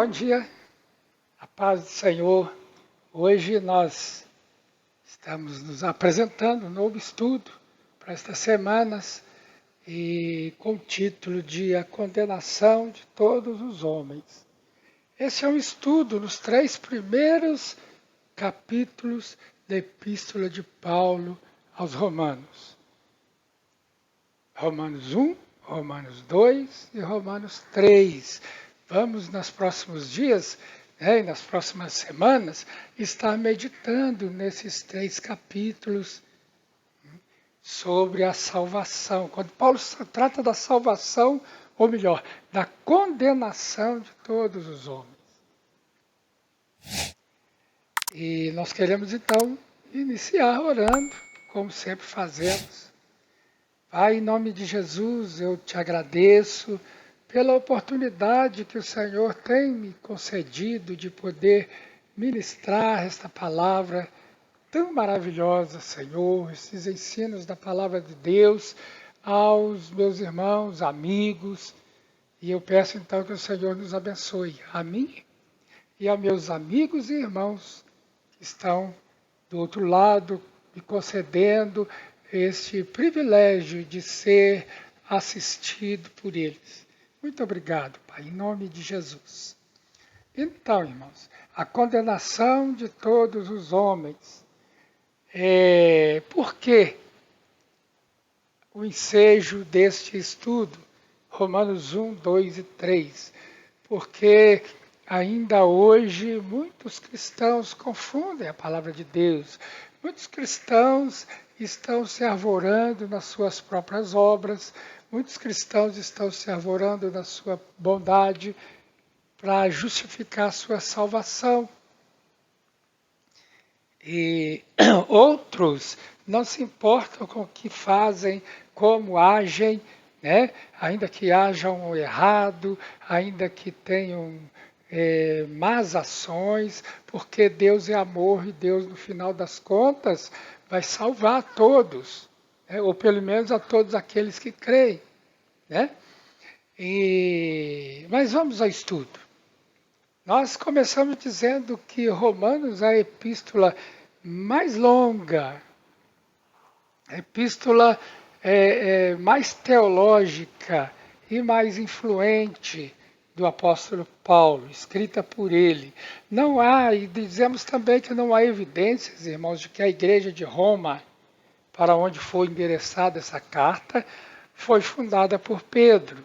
Bom dia, a paz do Senhor. Hoje nós estamos nos apresentando um novo estudo para estas semanas e com o título de A Condenação de Todos os Homens. Esse é um estudo nos 3 primeiros capítulos da Epístola de Paulo aos Romanos. Romanos 1, Romanos 2 e Romanos 3. Vamos, nos próximos dias, e nas próximas semanas, estar meditando nesses 3 capítulos sobre a salvação. Quando Paulo trata da salvação, ou melhor, da condenação de todos os homens. E nós queremos, então, iniciar orando, como sempre fazemos. Pai, em nome de Jesus, eu te agradeço pela oportunidade que o Senhor tem me concedido de poder ministrar esta palavra tão maravilhosa, Senhor, esses ensinos da palavra de Deus aos meus irmãos, amigos. E eu peço então que o Senhor nos abençoe, a mim e a meus amigos e irmãos que estão do outro lado, me concedendo este privilégio de ser assistido por eles. Muito obrigado, Pai, em nome de Jesus. Então, irmãos, a condenação de todos os homens. Por que o ensejo deste estudo? Romanos 1, 2 e 3. Porque ainda hoje muitos cristãos confundem a palavra de Deus. Muitos cristãos estão se arvorando nas suas próprias obras. Muitos cristãos estão se arvorando na sua bondade para justificar a sua salvação. E outros não se importam com o que fazem, como agem, né? Ainda que hajam errado, ainda que tenham más ações, porque Deus é amor e Deus, no final das contas, vai salvar a todos, né? Ou pelo menos a todos aqueles que creem. Né? Mas vamos ao estudo. Nós começamos dizendo que Romanos é a epístola mais longa, a epístola mais teológica e mais influente do apóstolo Paulo, escrita por ele. Não há, e dizemos também que não há evidências, irmãos, de que a igreja de Roma, para onde foi endereçada essa carta, foi fundada por Pedro.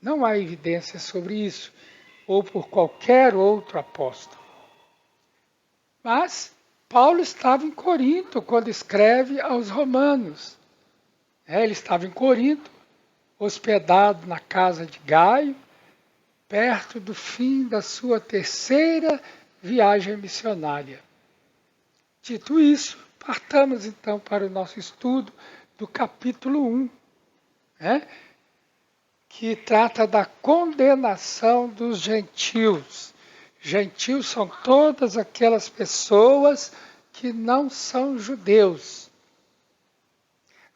Não há evidência sobre isso, ou por qualquer outro apóstolo. Mas Paulo estava em Corinto quando escreve aos Romanos. Ele estava em Corinto, hospedado na casa de Gaio, perto do fim da sua 3ª viagem missionária. Dito isso, partamos então para o nosso estudo do capítulo 1. Que trata da condenação dos gentios. Gentios são todas aquelas pessoas que não são judeus.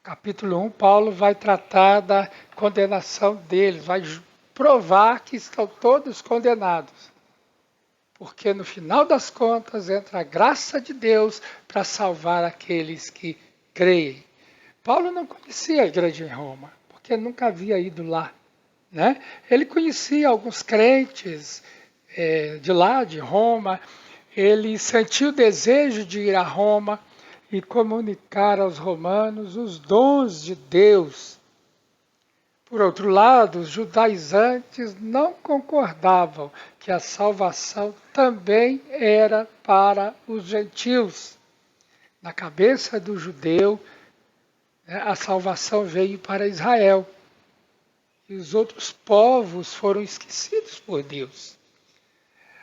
Capítulo 1, Paulo vai tratar da condenação deles, vai provar que estão todos condenados. Porque no final das contas entra a graça de Deus para salvar aqueles que creem. Paulo não conhecia a igreja em Roma, porque nunca havia ido lá. Né? Ele conhecia alguns crentes de lá, de Roma. Ele sentiu o desejo de ir a Roma e comunicar aos romanos os dons de Deus. Por outro lado, os judaizantes não concordavam que a salvação também era para os gentios. Na cabeça do judeu, a salvação veio para Israel. E os outros povos foram esquecidos por Deus.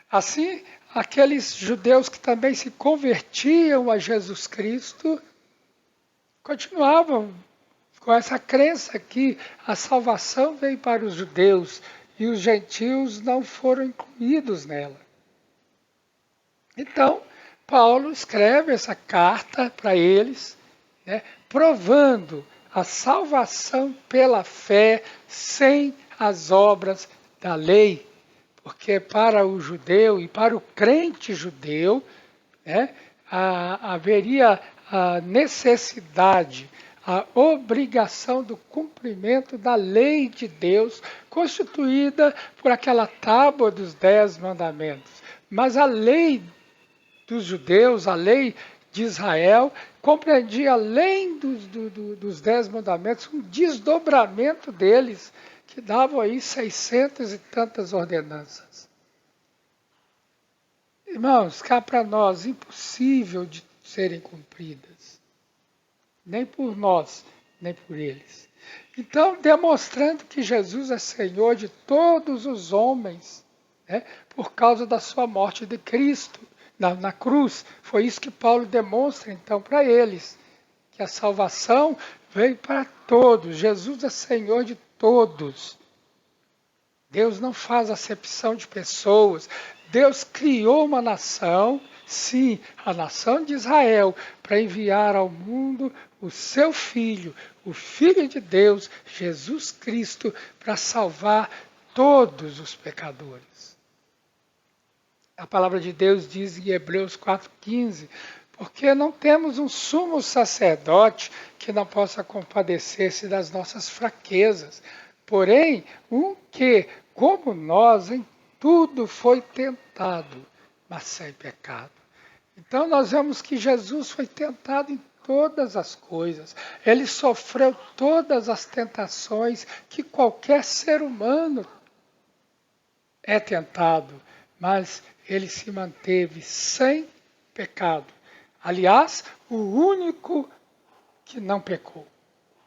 Assim, aqueles judeus que também se convertiam a Jesus Cristo continuavam com essa crença que a salvação veio para os judeus e os gentios não foram incluídos nela. Então, Paulo escreve essa carta para eles, né, provando a salvação pela fé sem as obras da lei. porque para o judeu e para o crente judeu, né, haveria a necessidade, a obrigação do cumprimento da lei de Deus, constituída por aquela tábua dos 10 mandamentos. Mas a lei dos judeus, a lei de Israel, compreendia, além dos 10 mandamentos, um desdobramento deles, que davam aí 600 e tantas ordenanças. Irmãos, cá para nós, impossível de serem cumpridas. Nem por nós, nem por eles. Então, demonstrando que Jesus é Senhor de todos os homens, né, por causa da sua morte de Cristo na cruz. Foi isso que Paulo demonstra, então, para eles. Que a salvação veio para todos. Jesus é Senhor de todos. Deus não faz acepção de pessoas. Deus criou uma nação, sim, a nação de Israel, para enviar ao mundo o seu Filho, o Filho de Deus, Jesus Cristo, para salvar todos os pecadores. A palavra de Deus diz em Hebreus 4,15, porque não temos um sumo sacerdote que não possa compadecer-se das nossas fraquezas, porém, um que, como nós, em tudo foi tentado, mas sem pecado. Então nós vemos que Jesus foi tentado em todas as coisas. Ele sofreu todas as tentações que qualquer ser humano é tentado, mas ele se manteve sem pecado. Aliás, o único que não pecou.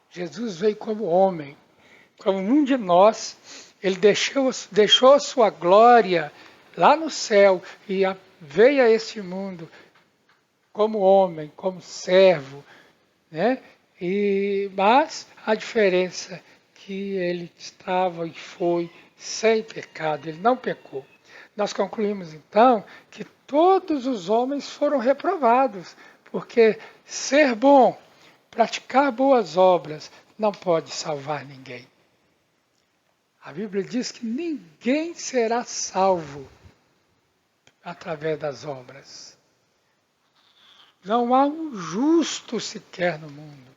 Jesus veio como homem, como um de nós. Ele deixou a sua glória lá no céu e veio a este mundo como homem, como servo, né? Mas a diferença é que ele estava e foi sem pecado, ele não pecou. Nós concluímos então que todos os homens foram reprovados, porque ser bom, praticar boas obras, não pode salvar ninguém. A Bíblia diz que ninguém será salvo através das obras. Não há um justo sequer no mundo.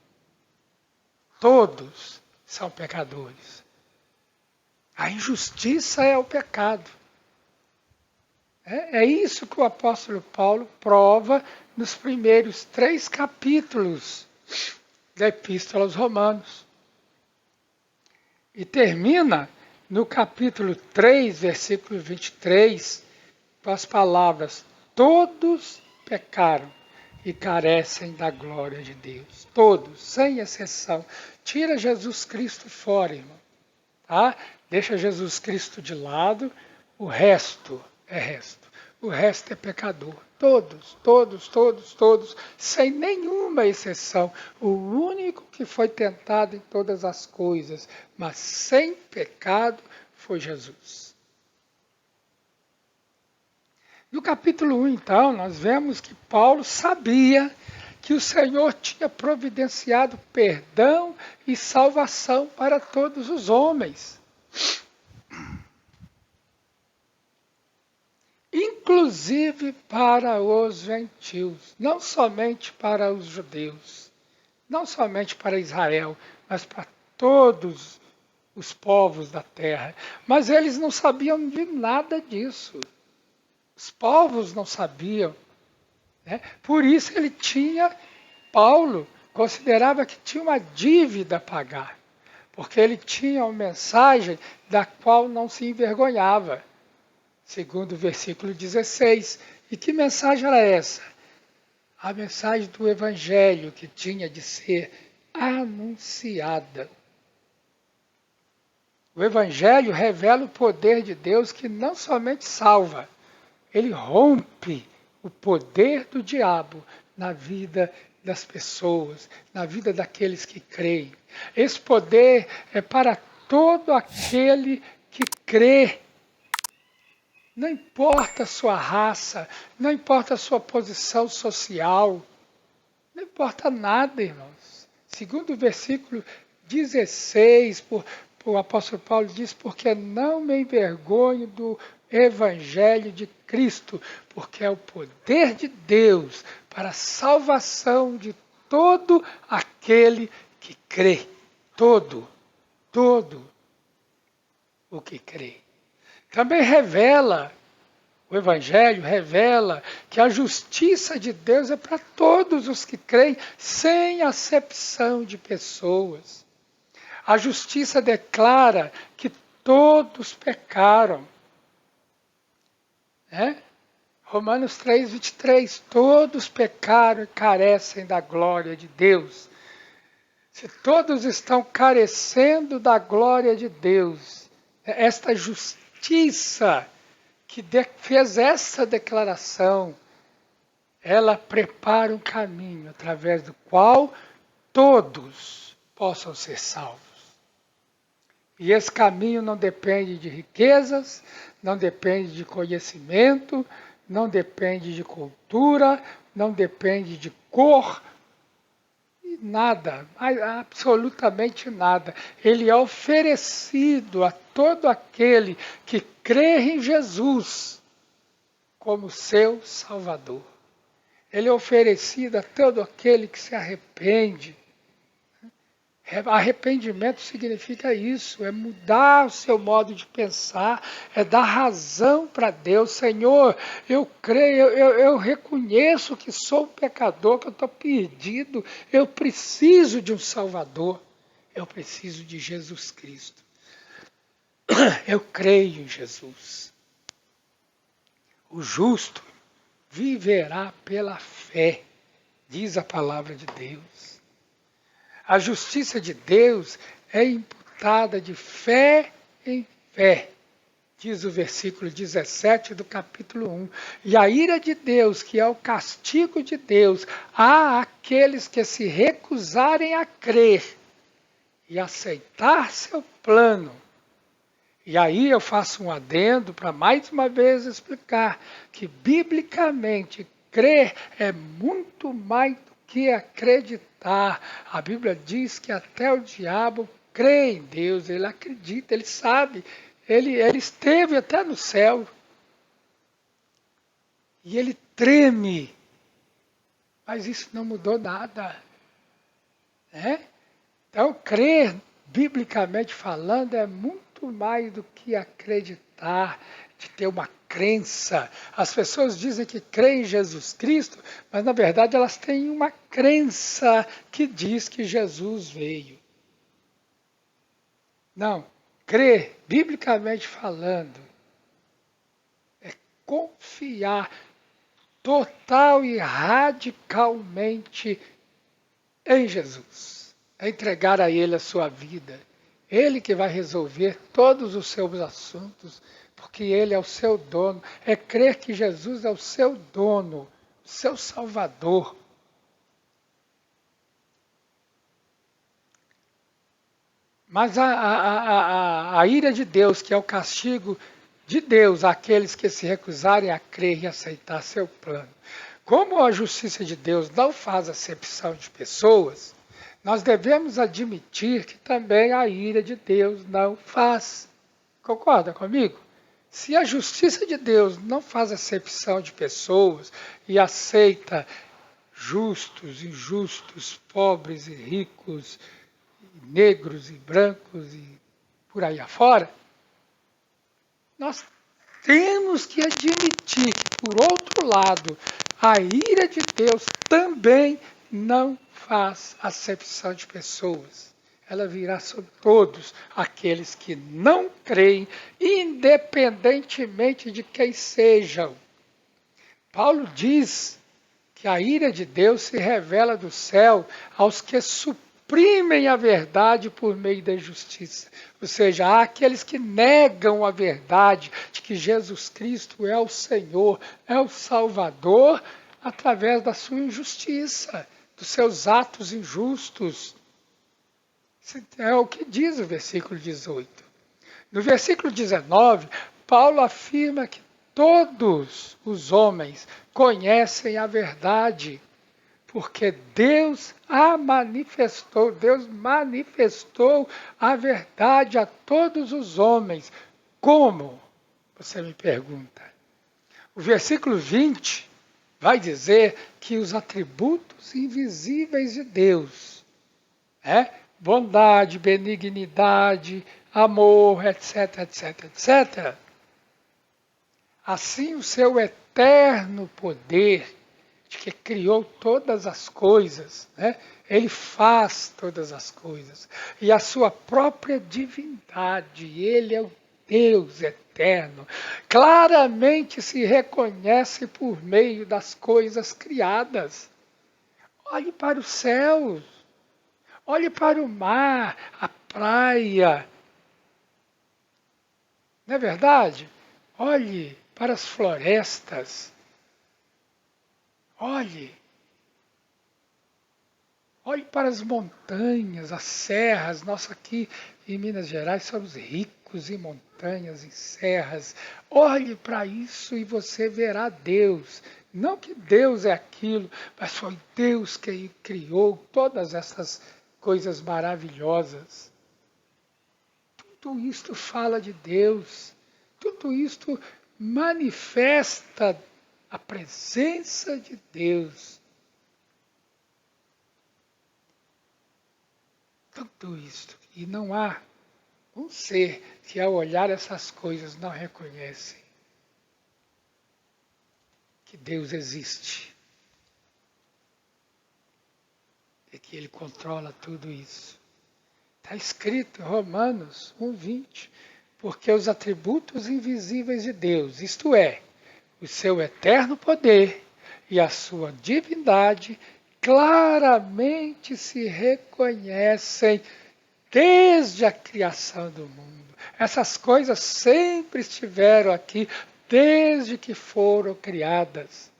Todos são pecadores. A injustiça é o pecado. É isso que o apóstolo Paulo prova nos primeiros 3 capítulos da Epístola aos Romanos. E termina no capítulo 3, versículo 23, com as palavras: todos pecaram e carecem da glória de Deus. Todos, sem exceção. Tira Jesus Cristo fora, irmão. Tá? Deixa Jesus Cristo de lado, o resto é resto. O resto é pecador. Todos, todos, todos, todos, sem nenhuma exceção. O único que foi tentado em todas as coisas, mas sem pecado, foi Jesus. No capítulo 1, então, nós vemos que Paulo sabia que o Senhor tinha providenciado perdão e salvação para todos os homens. Inclusive para os gentios, não somente para os judeus, não somente para Israel, mas para todos os povos da terra. Mas eles não sabiam de nada disso. Os povos não sabiam. Né? Por isso Paulo considerava que tinha uma dívida a pagar, porque ele tinha uma mensagem da qual não se envergonhava, segundo o versículo 16. E que mensagem era essa? A mensagem do Evangelho que tinha de ser anunciada. O Evangelho revela o poder de Deus que não somente salva, ele rompe o poder do diabo na vida das pessoas, na vida daqueles que creem. Esse poder é para todo aquele que crê. Não importa a sua raça, não importa a sua posição social, não importa nada, irmãos. Segundo o versículo 16, o apóstolo Paulo diz: porque não me envergonho do Evangelho de Cristo, porque é o poder de Deus para a salvação de todo aquele que crê. Todo o que crê. Também o Evangelho revela que a justiça de Deus é para todos os que creem, sem acepção de pessoas. A justiça declara que todos pecaram. Romanos 3:23, todos pecaram e carecem da glória de Deus. Se todos estão carecendo da glória de Deus, esta justiça que fez essa declaração, ela prepara um caminho através do qual todos possam ser salvos. E esse caminho não depende de riquezas, não depende de conhecimento, não depende de cultura, não depende de cor, nada, absolutamente nada. Ele é oferecido a todo aquele que crê em Jesus como seu Salvador. Ele é oferecido a todo aquele que se arrepende. Arrependimento significa isso, é mudar o seu modo de pensar, é dar razão para Deus. Senhor, eu creio, eu reconheço que sou um pecador, que eu estou perdido, eu preciso de um Salvador, eu preciso de Jesus Cristo. Eu creio em Jesus. O justo viverá pela fé, diz a palavra de Deus. A justiça de Deus é imputada de fé em fé, diz o versículo 17 do capítulo 1. E a ira de Deus, que é o castigo de Deus, a aqueles que se recusarem a crer e aceitar seu plano. E aí eu faço um adendo para mais uma vez explicar que, biblicamente, crer é muito mais do que acreditar. A Bíblia diz que até o diabo crê em Deus, ele acredita, ele sabe, ele esteve até no céu. E ele treme. Mas isso não mudou nada. Então, crer, biblicamente falando, é muito mais do que acreditar, de ter uma crença. As pessoas dizem que creem em Jesus Cristo, mas na verdade elas têm uma crença que diz que Jesus veio. Não, crer, biblicamente falando, é confiar total e radicalmente em Jesus. É entregar a Ele a sua vida. Ele que vai resolver todos os seus assuntos, porque Ele é o seu dono. É crer que Jesus é o seu dono, o seu Salvador. Mas a ira de Deus, que é o castigo de Deus àqueles que se recusarem a crer e aceitar seu plano. Como a justiça de Deus não faz acepção de pessoas, nós devemos admitir que também a ira de Deus não faz. Concorda comigo? Se a justiça de Deus não faz acepção de pessoas e aceita justos, injustos, pobres e ricos, negros e brancos e por aí afora, nós temos que admitir que, por outro lado, a ira de Deus também não faz acepção de pessoas. Ela virá sobre todos aqueles que não creem, independentemente de quem sejam. Paulo diz que a ira de Deus se revela do céu aos que suprimem a verdade por meio da injustiça. Ou seja, há aqueles que negam a verdade de que Jesus Cristo é o Senhor, é o Salvador, através da sua injustiça, dos seus atos injustos. É o que diz o versículo 18. No versículo 19, Paulo afirma que todos os homens conhecem a verdade, porque Deus manifestou a verdade a todos os homens. Como? Você me pergunta. O versículo 20 vai dizer que os atributos invisíveis de Deus, bondade, benignidade, amor, etc, etc, etc. Assim o seu eterno poder, de que criou todas as coisas, ele faz todas as coisas, e a sua própria divindade, ele é o Deus eterno, claramente se reconhece por meio das coisas criadas. Olhe para os céus, olhe para o mar, a praia. Não é verdade? Olhe para as florestas. Olhe para as montanhas, as serras. Nós aqui em Minas Gerais somos ricos em montanhas, em serras. Olhe para isso e você verá Deus. Não que Deus é aquilo, mas foi Deus que criou todas essas coisas maravilhosas. Tudo isto fala de Deus. Tudo isto manifesta a presença de Deus. Tudo isto. E não há um ser que ao olhar essas coisas não reconhece que Deus existe. E que Ele controla tudo isso. Está escrito em Romanos 1:20. Porque os atributos invisíveis de Deus, isto é, o seu eterno poder e a sua divindade, claramente se reconhecem desde a criação do mundo. Essas coisas sempre estiveram aqui desde que foram criadas,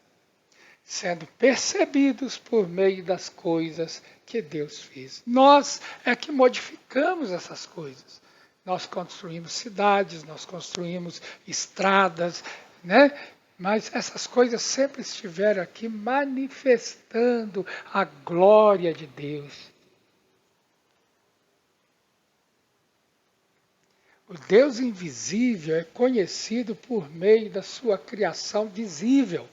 sendo percebidos por meio das coisas que Deus fez. Nós é que modificamos essas coisas. Nós construímos cidades, nós construímos estradas, Mas essas coisas sempre estiveram aqui manifestando a glória de Deus. O Deus invisível é conhecido por meio da sua criação visível.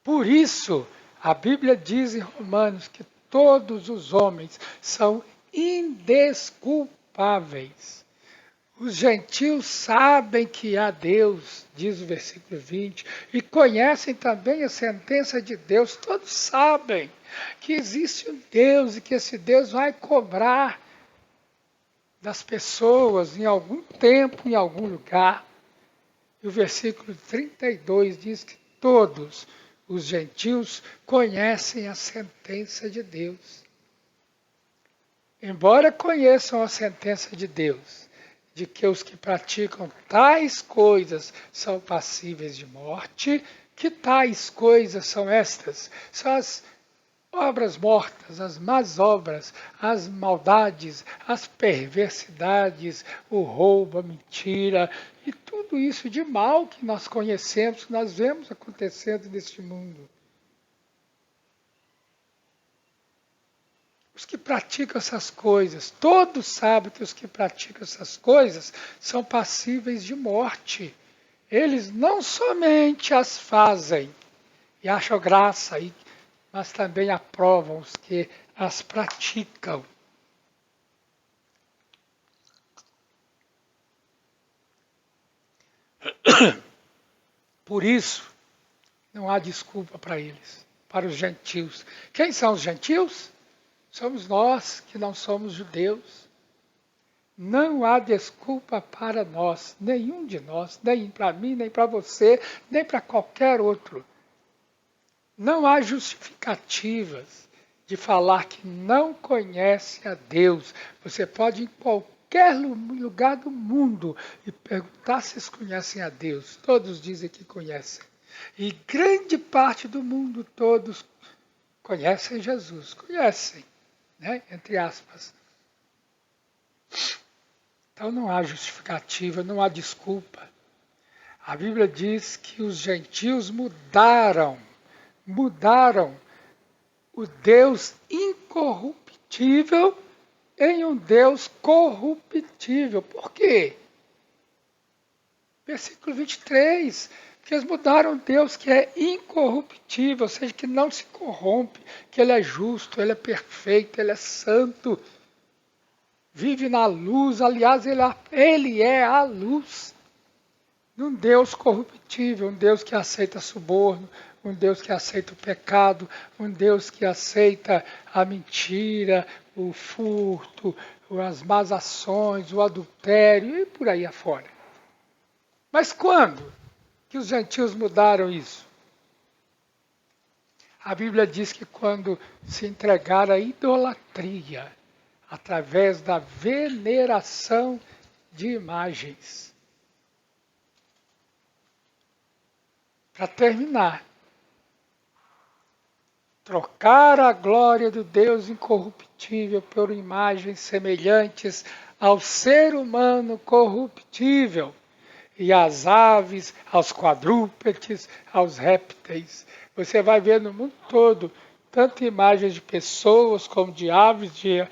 Por isso, a Bíblia diz em Romanos que todos os homens são indesculpáveis. Os gentios sabem que há Deus, diz o versículo 20, e conhecem também a sentença de Deus. Todos sabem que existe um Deus e que esse Deus vai cobrar das pessoas em algum tempo, em algum lugar. E o versículo 32 diz que todos os gentios conhecem a sentença de Deus. Embora conheçam a sentença de Deus, de que os que praticam tais coisas são passíveis de morte, que tais coisas são estas? São as obras mortas, as más obras, as maldades, as perversidades, o roubo, a mentira, e tudo isso de mal que nós conhecemos, que nós vemos acontecendo neste mundo. Os que praticam essas coisas, todos sabem que os que praticam essas coisas são passíveis de morte. Eles não somente as fazem e acham graça, mas também aprovam os que as praticam. Por isso, não há desculpa para eles, para os gentios. Quem são os gentios? Somos nós que não somos judeus. Não há desculpa para nós, nenhum de nós, nem para mim, nem para você, nem para qualquer outro. Não há justificativas de falar que não conhece a Deus. Você pode ir em qualquer lugar do mundo e perguntar se eles conhecem a Deus. Todos dizem que conhecem. E grande parte do mundo todos conhecem Jesus, conhecem. Entre aspas. Então não há justificativa, não há desculpa. A Bíblia diz que os gentios mudaram o Deus incorruptível em um Deus corruptível. Por quê? Versículo 23. Porque eles mudaram Deus que é incorruptível, ou seja, que não se corrompe, que Ele é justo, Ele é perfeito, Ele é santo. Vive na luz, aliás, Ele é a luz. Um Deus corruptível, um Deus que aceita suborno, um Deus que aceita o pecado, um Deus que aceita a mentira, o furto, as más ações, o adultério e por aí afora. Mas quando que os gentios mudaram isso? A Bíblia diz que quando se entregaram à idolatria, através da veneração de imagens. Para terminar, trocar a glória do Deus incorruptível por imagens semelhantes ao ser humano corruptível, e às aves, aos quadrúpedes, aos répteis. Você vai ver no mundo todo tanto imagens de pessoas como de aves, de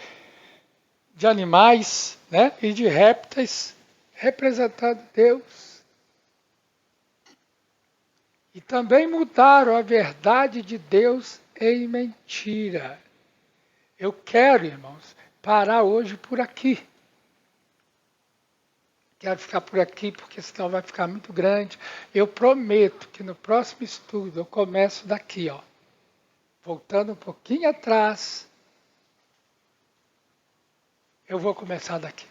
animais, né? E de répteis representando Deus. E também mudaram a verdade de Deus em mentira. Eu quero, irmãos, parar hoje por aqui. Quero ficar por aqui porque senão vai ficar muito grande. Eu prometo que no próximo estudo eu começo daqui, ó. Voltando um pouquinho atrás, eu vou começar daqui.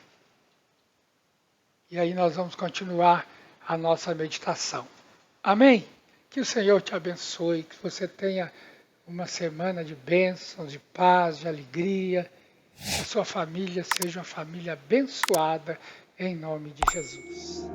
E aí nós vamos continuar a nossa meditação. Amém? Que o Senhor te abençoe, que você tenha uma semana de bênçãos, de paz, de alegria. Que a sua família seja uma família abençoada em nome de Jesus.